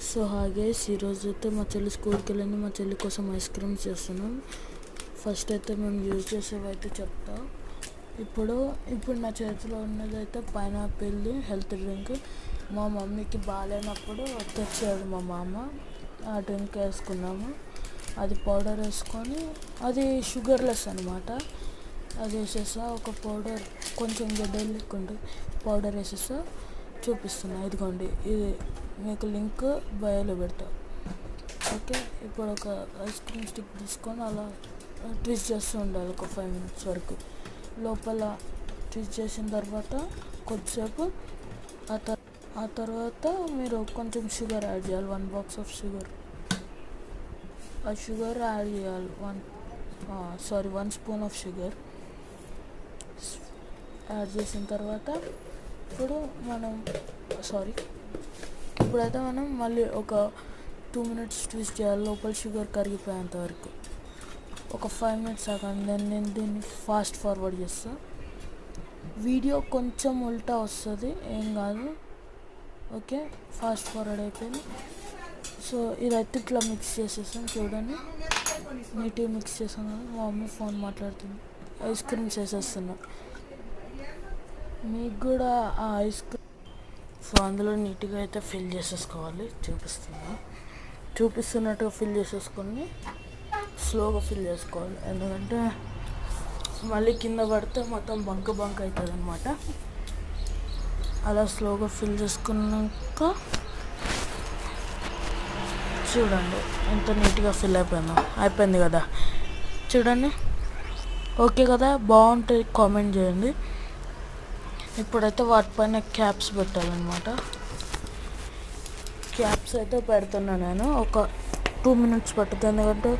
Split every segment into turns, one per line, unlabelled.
So guys ఈరోజు అయితే మా చెల్లి స్కూల్కి వెళ్ళింది. మా చెల్లి కోసం ఐస్ క్రీమ్స్ చేస్తున్నాం. ఫస్ట్ అయితే మేము యూజ్ చేసేవి అయితే చెప్తా. ఇప్పుడు నా చేతిలో ఉన్నదైతే పైనాపిల్ది హెల్త్ డ్రింక్. మా మమ్మీకి బాగాలేనప్పుడు తెచ్చాడు మా మామ. ఆ డ్రింక్ వేసుకున్నాము. అది పౌడర్ వేసుకొని, అది షుగర్లెస్ అనమాట. అది వేసేసా, ఒక పౌడర్ కొంచెం గడ్డలు లేకుండా పౌడర్ వేసేసా చూపిస్తున్నా. ఇదిగోండి, ఇది మీకు లింక్ బయోలో పెడతా. ఓకే, ఇప్పుడు ఒక ఐస్ క్రీమ్ స్టిక్ తీసుకొని అలా ట్విస్ట్ చేస్తూ ఉండాలి ఒక 5 minutes వరకు. లోపల ట్విస్ట్ చేసిన తర్వాత కొద్దిసేపు ఆ తర్వాత మీరు కొంచెం షుగర్ యాడ్ చేయాలి. 1 box ఆఫ్ షుగర్. ఆ షుగర్ యాడ్ చేయాలి. 1 spoon ఆఫ్ షుగర్ యాడ్ చేసిన తర్వాత ఇప్పుడైతే మనం మళ్ళీ ఒక 2 minutes ట్విస్ట్ చేయాలి లోపల షుగర్ కరిగిపోయేంత వరకు. ఒక 5 minutes ఆగండి. నేను దీన్ని ఫాస్ట్ ఫార్వర్డ్ చేస్తా. వీడియో కొంచెం ఉల్టా వస్తుంది, ఏం కాదు. ఓకే, ఫాస్ట్ ఫార్వర్డ్ అయిపోయింది. సో ఇదైతే ఇట్లా మిక్స్ చేసేసాం. చూడండి, నీట్గా మిక్స్ చేసాను. మా మమ్మీ ఫోన్ మాట్లాడుతుంది. ఐస్ క్రీమ్స్ వేసేస్తున్నా. మీకు కూడా ఆ ఐస్ క్రీమ్ సో అందులో నీట్గా అయితే ఫిల్ చేసేసుకోవాలి. చూపిస్తున్నట్టుగా ఫిల్ చేసేసుకొని స్లోగా ఫిల్ చేసుకోవాలి. ఎందుకంటే మళ్ళీ కింద పడితే మొత్తం బంక్ అవుతుంది అనమాట. అలా స్లోగా ఫిల్ చేసుకున్నాక చూడండి ఎంత నీట్గా ఫిల్ అయిపోయింది కదా. చూడండి, ఓకే కదా, బాగుంటుంది. కామెంట్ చేయండి. ఇప్పుడైతే వాటిపైన క్యాప్స్ పెట్టాలన్నమాట. క్యాప్స్ అయితే పెడుతున్నా నేను. ఒక 2 minutes పట్టుతుంది, ఎందుకంటే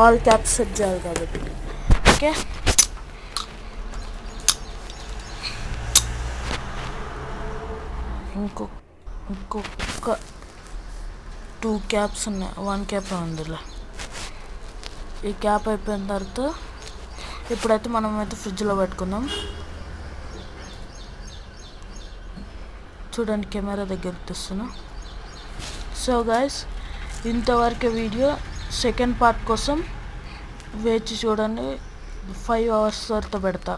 ఆల్ క్యాప్స్ సెట్ చేయాలి కాబట్టి. ఓకే, ఇంకొక 2 క్యాప్స్ ఉన్నాయి. 1 క్యాప్ ఉందిలే. ఈ క్యాప్ అయిపోయిన తర్వాత ఇప్పుడైతే మనం అయితే ఫ్రిడ్జ్లో పెట్టుకుందాం. చూడండి, కెమెరా దగ్గర తెస్తున్నా. సో గైస్, ఇంతవరకు వీడియో. సెకండ్ పార్ట్ కోసం వేచి చూడండి. 5 hours తర్వాత పెడతా.